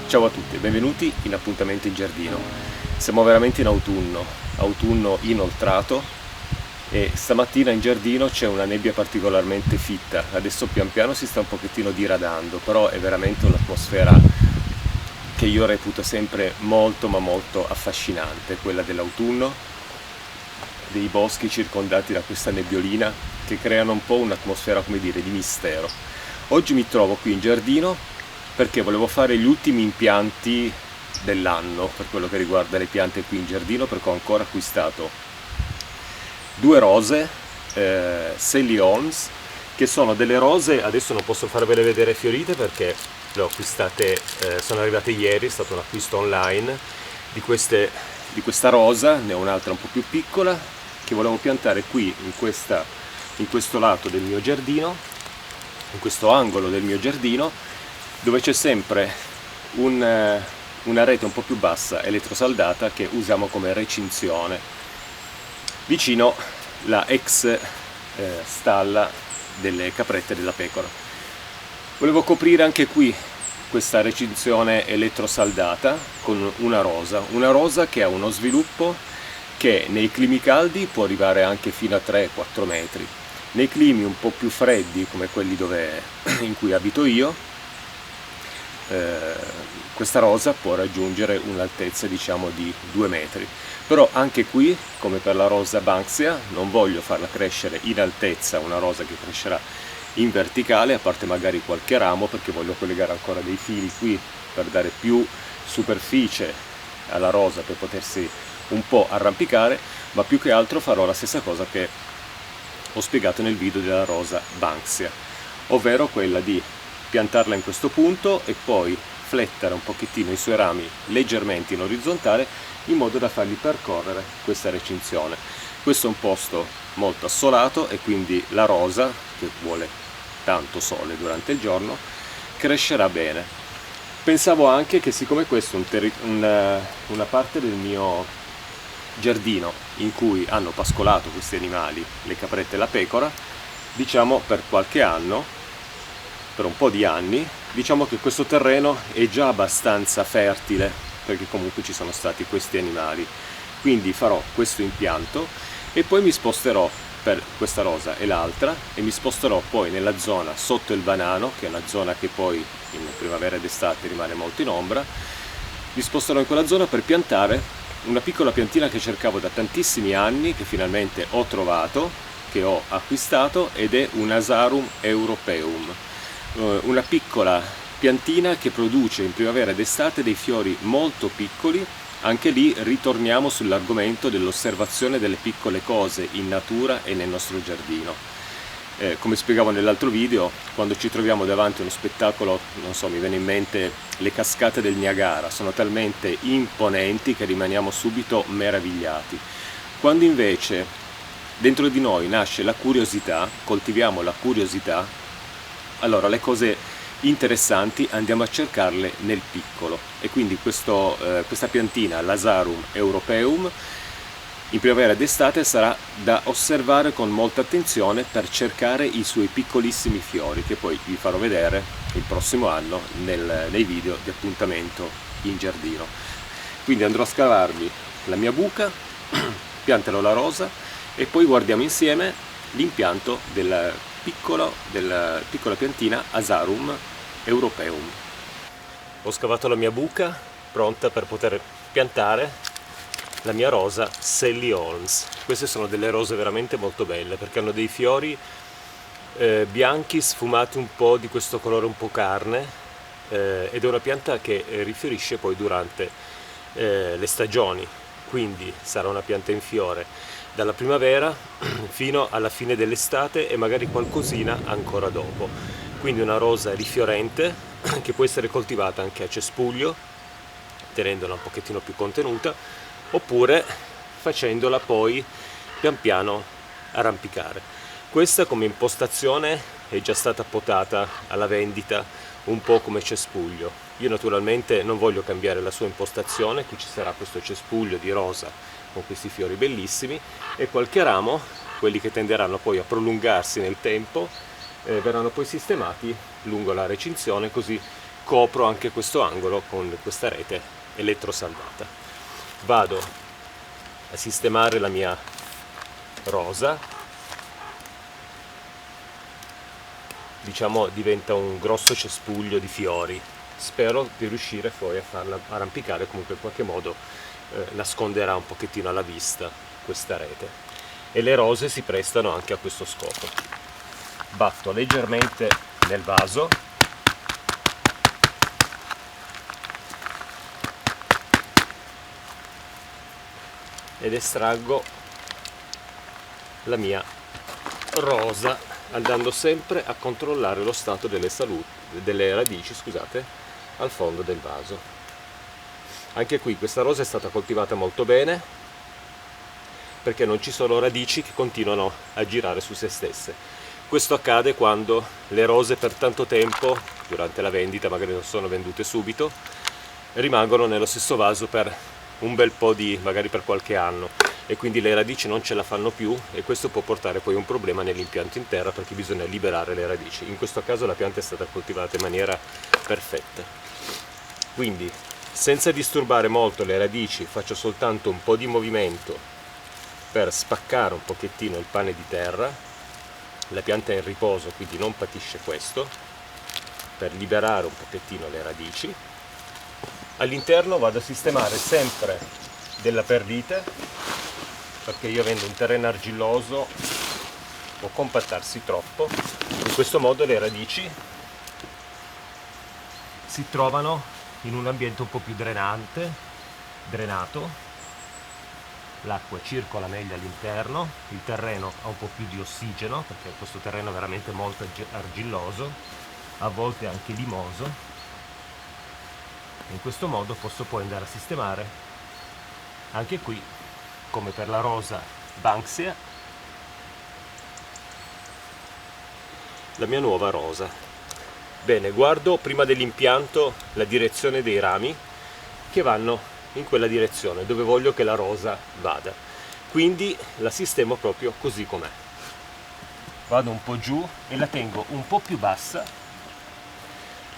Ciao a tutti e benvenuti in Appuntamento in Giardino. Siamo veramente in autunno, autunno inoltrato, e stamattina in giardino c'è una nebbia particolarmente fitta. Adesso pian piano si sta un pochettino diradando, però è veramente un'atmosfera che io reputo sempre molto ma molto affascinante, quella dell'autunno, dei boschi circondati da questa nebbiolina che creano un po' un'atmosfera, come dire, di mistero. Oggi mi trovo qui in giardino perché volevo fare gli ultimi impianti dell'anno per quello che riguarda le piante qui in giardino, perché ho ancora acquistato due rose, Sally Holmes, che sono delle rose. Adesso non posso farvele vedere fiorite perché le ho acquistate, sono arrivate ieri, è stato un acquisto online di questa rosa. Ne ho un'altra un po' più piccola che volevo piantare qui in questo lato del mio giardino, in questo angolo del mio giardino, dove c'è sempre una rete un po' più bassa elettrosaldata che usiamo come recinzione vicino la ex stalla delle caprette della pecora. Volevo coprire anche qui questa recinzione elettrosaldata con una rosa che ha uno sviluppo che nei climi caldi può arrivare anche fino a 3-4 metri. Nei climi un po' più freddi come quelli in cui abito io, questa rosa può raggiungere un'altezza, diciamo, di 2 metri. Però anche qui, come per la rosa Banksia, non voglio farla crescere in altezza, una rosa che crescerà in verticale, a parte magari qualche ramo, perché voglio collegare ancora dei fili qui per dare più superficie alla rosa per potersi un po' arrampicare, ma più che altro farò la stessa cosa che ho spiegato nel video della rosa Banksia, ovvero quella di piantarla in questo punto e poi flettere un pochettino i suoi rami leggermente in orizzontale in modo da fargli percorrere questa recinzione. Questo è un posto molto assolato e quindi la rosa, che vuole tanto sole durante il giorno, crescerà bene. Pensavo anche che, siccome questo è una parte del mio giardino in cui hanno pascolato questi animali, le caprette e la pecora, diciamo per qualche anno, per un po' di anni, diciamo che questo terreno è già abbastanza fertile, perché comunque ci sono stati questi animali. Quindi farò questo impianto e poi mi sposterò per questa rosa e l'altra, e mi sposterò poi nella zona sotto il banano, che è una zona che poi in primavera ed estate rimane molto in ombra. Mi sposterò in quella zona per piantare una piccola piantina che cercavo da tantissimi anni, che finalmente ho trovato, che ho acquistato, ed è un Asarum europeum. Una piccola piantina che produce in primavera ed estate dei fiori molto piccoli. Anche lì ritorniamo sull'argomento dell'osservazione delle piccole cose in natura e nel nostro giardino. Come spiegavo nell'altro video, quando ci troviamo davanti a uno spettacolo, non so, mi viene in mente le cascate del Niagara, sono talmente imponenti che rimaniamo subito meravigliati. Quando invece dentro di noi nasce la curiosità, coltiviamo la curiosità, allora le cose interessanti andiamo a cercarle nel piccolo. E quindi questa piantina, l'Asarum europeum, in primavera ed estate sarà da osservare con molta attenzione per cercare i suoi piccolissimi fiori, che poi vi farò vedere il prossimo anno nei video di Appuntamento in Giardino. Quindi andrò a scavarmi la mia buca, pianterò la rosa e poi guardiamo insieme l'impianto della piccola piantina Asarum europeum. Ho scavato la mia buca pronta per poter piantare la mia rosa Sally Holmes. Queste sono delle rose veramente molto belle perché hanno dei fiori bianchi sfumati un po' di questo colore un po' carne, ed è una pianta che rifiorisce poi durante le stagioni, quindi sarà una pianta in fiore dalla primavera fino alla fine dell'estate e magari qualcosina ancora dopo. Quindi una rosa rifiorente che può essere coltivata anche a cespuglio, tenendola un pochettino più contenuta, oppure facendola poi pian piano arrampicare. Questa come impostazione è già stata potata alla vendita un po' come cespuglio. Io naturalmente non voglio cambiare la sua impostazione, qui ci sarà questo cespuglio di rosa con questi fiori bellissimi e qualche ramo, quelli che tenderanno poi a prolungarsi nel tempo, verranno poi sistemati lungo la recinzione, così copro anche questo angolo con questa rete elettrosaldata. Vado a sistemare la mia rosa, diciamo diventa un grosso cespuglio di fiori. Spero di riuscire poi a farla arrampicare, comunque in qualche modo nasconderà un pochettino alla vista questa rete, e le rose si prestano anche a questo scopo. Batto leggermente nel vaso ed estraggo la mia rosa, andando sempre a controllare lo stato delle radici, scusate, al fondo del vaso. Anche qui questa rosa è stata coltivata molto bene, perché non ci sono radici che continuano a girare su se stesse. Questo accade quando le rose per tanto tempo, durante la vendita, magari non sono vendute subito, rimangono nello stesso vaso per un bel po' magari per qualche anno, e quindi le radici non ce la fanno più, e questo può portare poi un problema nell'impianto in terra, perché bisogna liberare le radici. In questo caso la pianta è stata coltivata in maniera perfetta. Quindi, senza disturbare molto le radici, faccio soltanto un po' di movimento per spaccare un pochettino il pane di terra. La pianta è in riposo, quindi non patisce questo, per liberare un pochettino le radici. All'interno vado a sistemare sempre della perlite, perché io avendo un terreno argilloso può compattarsi troppo. In questo modo le radici si trovano in un ambiente un po' più drenato, l'acqua circola meglio all'interno, il terreno ha un po' più di ossigeno, perché questo terreno è veramente molto argilloso, a volte anche limoso. In questo modo posso poi andare a sistemare anche qui, come per la rosa Banksia, la mia nuova rosa. Bene, guardo prima dell'impianto la direzione dei rami che vanno in quella direzione dove voglio che la rosa vada, quindi la sistemo proprio così com'è. Vado un po' giù e la tengo un po' più bassa,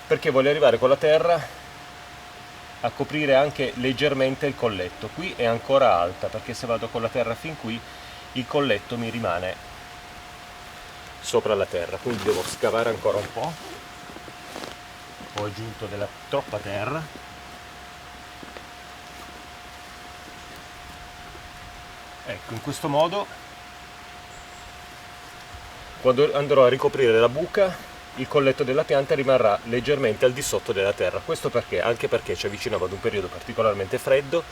perché voglio arrivare con la terra a coprire anche leggermente il colletto. Qui è ancora alta, perché se vado con la terra fin qui il colletto mi rimane sopra la terra, quindi devo scavare ancora un po'. Ho aggiunto della troppa terra. Ecco, in questo modo, quando andrò a ricoprire la buca, il colletto della pianta rimarrà leggermente al di sotto della terra. Questo perché? Anche perché ci avviciniamo ad un periodo particolarmente freddo,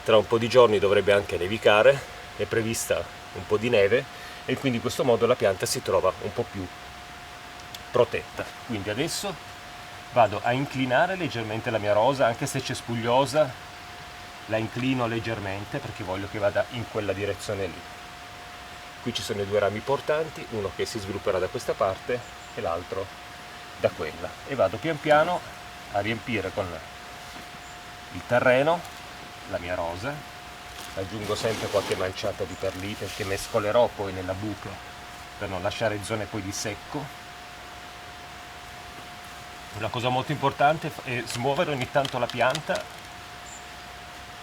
tra un po' di giorni dovrebbe anche nevicare, è prevista un po' di neve, e quindi in questo modo la pianta si trova un po' più protetta. Quindi adesso vado a inclinare leggermente la mia rosa, anche se cespugliosa, la inclino leggermente perché voglio che vada in quella direzione lì. Qui ci sono i due rami portanti, uno che si svilupperà da questa parte e l'altro da quella, e vado pian piano a riempire con il terreno la mia rosa. Aggiungo sempre qualche manciata di perlite che mescolerò poi nella buca per non lasciare zone poi di secco. Una cosa molto importante è smuovere ogni tanto la pianta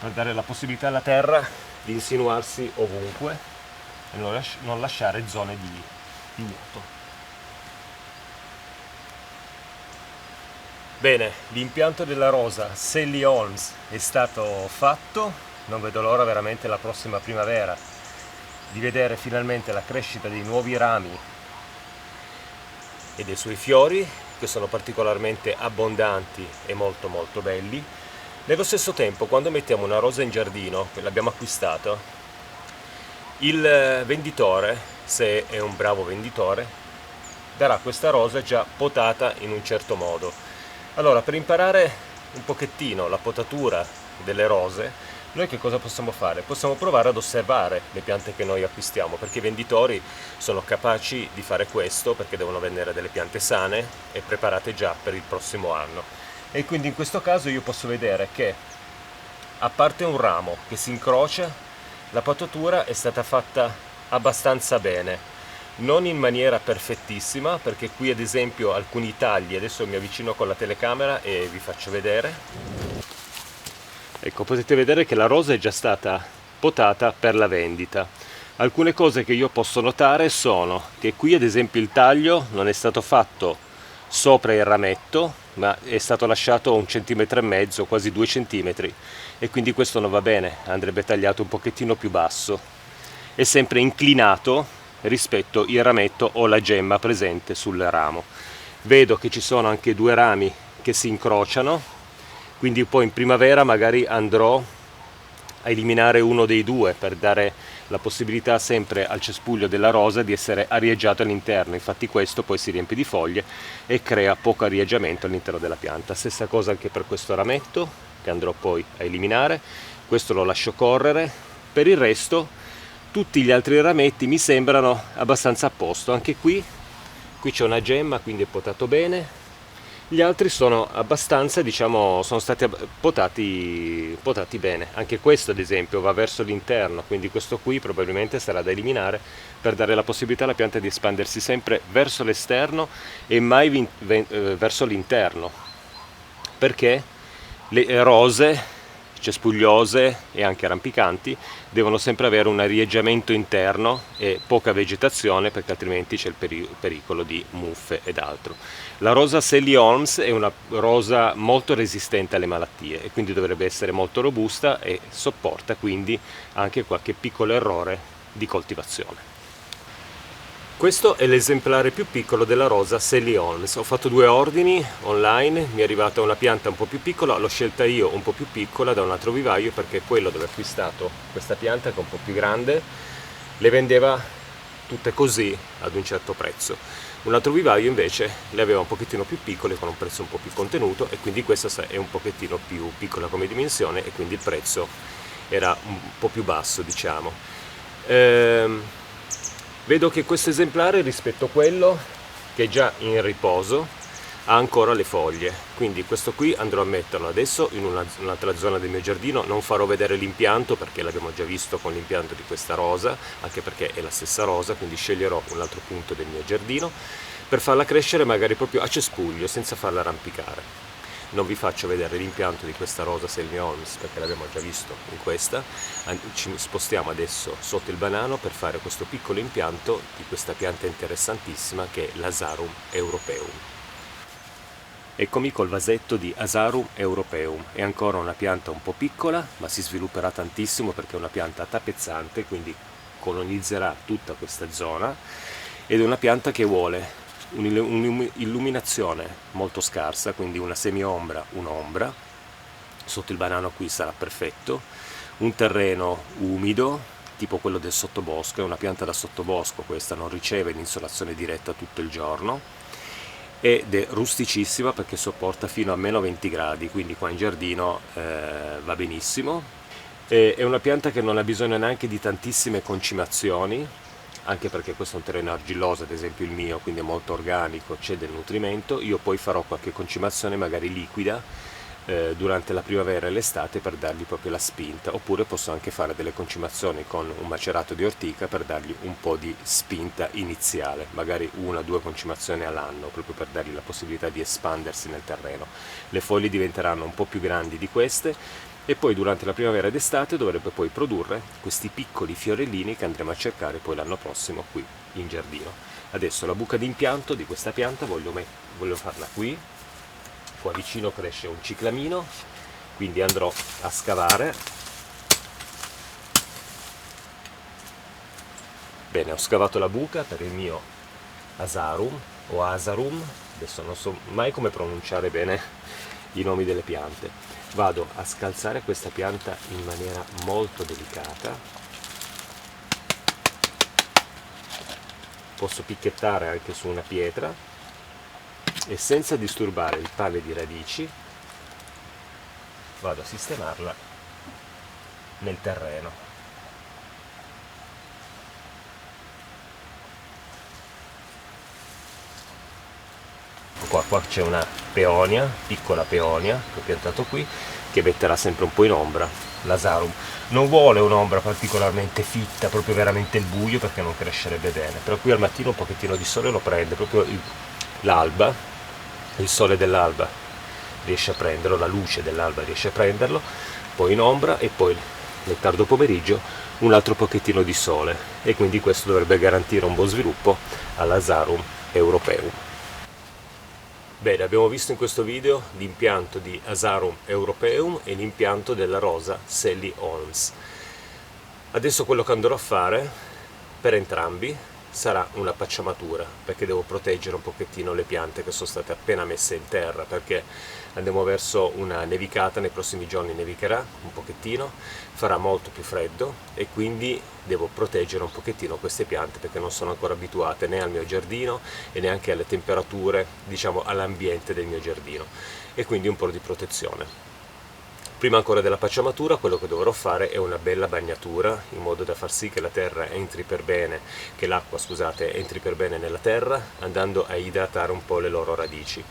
per dare la possibilità alla terra di insinuarsi ovunque e non lasciare zone di vuoto. Bene, l'impianto della rosa Sally Holmes è stato fatto. Non vedo l'ora veramente la prossima primavera di vedere finalmente la crescita dei nuovi rami e dei suoi fiori, che sono particolarmente abbondanti e molto molto belli. Nello stesso tempo, quando mettiamo una rosa in giardino, che l'abbiamo acquistata, il venditore, se è un bravo venditore, darà questa rosa già potata in un certo modo. Allora, per imparare un pochettino la potatura delle rose, noi che cosa possiamo fare? Possiamo provare ad osservare le piante che noi acquistiamo, perché i venditori sono capaci di fare questo, perché devono vendere delle piante sane e preparate già per il prossimo anno. E quindi in questo caso io posso vedere che, a parte un ramo che si incrocia, la potatura è stata fatta abbastanza bene. non in maniera perfettissima, perché qui ad esempio alcuni tagli, adesso mi avvicino con la telecamera e vi faccio vedere. Ecco, potete vedere che la rosa è già stata potata per la vendita. Alcune cose che io posso notare sono che qui ad esempio il taglio non è stato fatto sopra il rametto, ma è stato lasciato 1,5 cm, quasi 2 cm, e quindi questo non va bene, andrebbe tagliato un pochettino più basso. È sempre inclinato rispetto il rametto o la gemma presente sul ramo. Vedo che ci sono anche due rami che si incrociano, quindi poi in primavera magari andrò a eliminare uno dei due per dare la possibilità sempre al cespuglio della rosa di essere arieggiato all'interno. Infatti questo poi si riempie di foglie e crea poco arieggiamento all'interno della pianta. Stessa cosa anche per questo rametto che andrò poi a eliminare. Questo lo lascio correre. Per il resto tutti gli altri rametti mi sembrano abbastanza a posto. Anche qui c'è una gemma, quindi è potato bene. Gli altri sono abbastanza, diciamo, sono stati potati bene. Anche questo ad esempio va verso l'interno, quindi questo qui probabilmente sarà da eliminare per dare la possibilità alla pianta di espandersi sempre verso l'esterno e mai verso l'interno, perché le rose cespugliose e anche rampicanti devono sempre avere un arieggiamento interno e poca vegetazione, perché altrimenti c'è il pericolo di muffe ed altro. La rosa Sally Holmes è una rosa molto resistente alle malattie e quindi dovrebbe essere molto robusta e sopporta quindi anche qualche piccolo errore di coltivazione. Questo è l'esemplare più piccolo della rosa Sally Holmes. Ho fatto 2 ordini online, mi è arrivata una pianta un po' più piccola, l'ho scelta io un po' più piccola da un altro vivaio, perché quello dove ho acquistato questa pianta, che è un po' più grande, le vendeva tutte così ad un certo prezzo. Un altro vivaio invece le aveva un pochettino più piccole con un prezzo un po' più contenuto, e quindi questa è un pochettino più piccola come dimensione e quindi il prezzo era un po' più basso, diciamo. Vedo che questo esemplare, rispetto a quello che è già in riposo, ha ancora le foglie, quindi questo qui andrò a metterlo adesso in un'altra zona del mio giardino. Non farò vedere l'impianto perché l'abbiamo già visto con l'impianto di questa rosa, anche perché è la stessa rosa, quindi sceglierò un altro punto del mio giardino per farla crescere magari proprio a cespuglio, senza farla arrampicare. Non vi faccio vedere l'impianto di questa rosa Sally Holmes perché l'abbiamo già visto in questa. Ci spostiamo adesso sotto il banano per fare questo piccolo impianto di questa pianta interessantissima che è l'Asarum europeum. Eccomi col vasetto di Asarum europeum. È ancora una pianta un po' piccola, ma si svilupperà tantissimo perché è una pianta tapezzante, quindi colonizzerà tutta questa zona, ed è una pianta che vuole un'illuminazione molto scarsa, quindi una semiombra, un'ombra. Sotto il banano qui sarà perfetto, un terreno umido tipo quello del sottobosco. È una pianta da sottobosco questa, non riceve l'insolazione diretta tutto il giorno ed è rusticissima perché sopporta fino a meno 20 gradi, quindi qua in giardino va benissimo. È una pianta che non ha bisogno neanche di tantissime concimazioni, anche perché questo è un terreno argilloso, ad esempio il mio, quindi è molto organico, c'è del nutrimento. Io poi farò qualche concimazione magari liquida durante la primavera e l'estate per dargli proprio la spinta, oppure posso anche fare delle concimazioni con un macerato di ortica per dargli un po' di spinta iniziale, magari 1 o 2 concimazioni all'anno, proprio per dargli la possibilità di espandersi nel terreno. Le foglie diventeranno un po' più grandi di queste, e poi durante la primavera ed estate dovrebbe poi produrre questi piccoli fiorellini che andremo a cercare poi l'anno prossimo qui in giardino. Adesso la buca d'impianto di questa pianta voglio farla qui. Qua vicino cresce un ciclamino, quindi andrò a scavare. Bene, ho scavato la buca per il mio Asarum o Asarum, adesso non so mai come pronunciare bene i nomi delle piante. Vado a scalzare questa pianta in maniera molto delicata. Posso picchettare anche su una pietra e senza disturbare il pane di radici vado a sistemarla nel terreno. Qua c'è una peonia, piccola peonia che ho piantato qui, che metterà sempre un po' in ombra l'Asarum. Non vuole un'ombra particolarmente fitta, proprio veramente il buio, perché non crescerebbe bene, però qui al mattino un pochettino di sole lo prende, proprio l'alba, il sole dell'alba riesce a prenderlo, la luce dell'alba riesce a prenderlo, poi in ombra e poi nel tardo pomeriggio un altro pochettino di sole, e quindi questo dovrebbe garantire un buon sviluppo all'Asarum europeum. Bene, abbiamo visto in questo video l'impianto di Asarum europeum e l'impianto della rosa Sally Holmes. Adesso quello che andrò a fare per entrambi sarà una pacciamatura, perché devo proteggere un pochettino le piante che sono state appena messe in terra, perché andiamo verso una nevicata, nei prossimi giorni nevicherà un pochettino, farà molto più freddo e quindi devo proteggere un pochettino queste piante, perché non sono ancora abituate né al mio giardino e neanche alle temperature, diciamo all'ambiente del mio giardino, e quindi un po' di protezione. Prima ancora della pacciamatura, quello che dovrò fare è una bella bagnatura, in modo da far sì che la terra entri per bene, che l'acqua, scusate, entri per bene nella terra, andando a idratare un po' le loro radici.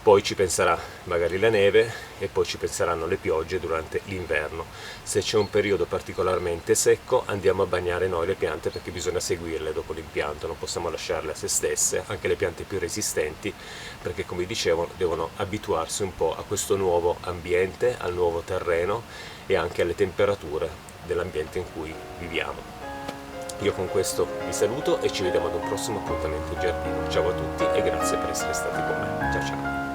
Poi ci penserà magari la neve e poi ci penseranno le piogge durante l'inverno. Se c'è un periodo particolarmente secco andiamo a bagnare noi le piante, perché bisogna seguirle dopo l'impianto, non possiamo lasciarle a se stesse, anche le piante più resistenti, perché come dicevo devono abituarsi un po' a questo nuovo ambiente, al nuovo terreno e anche alle temperature dell'ambiente in cui viviamo. Io con questo vi saluto e ci vediamo ad un prossimo appuntamento in giardino. Ciao a tutti e grazie per essere stati con me. Ciao ciao!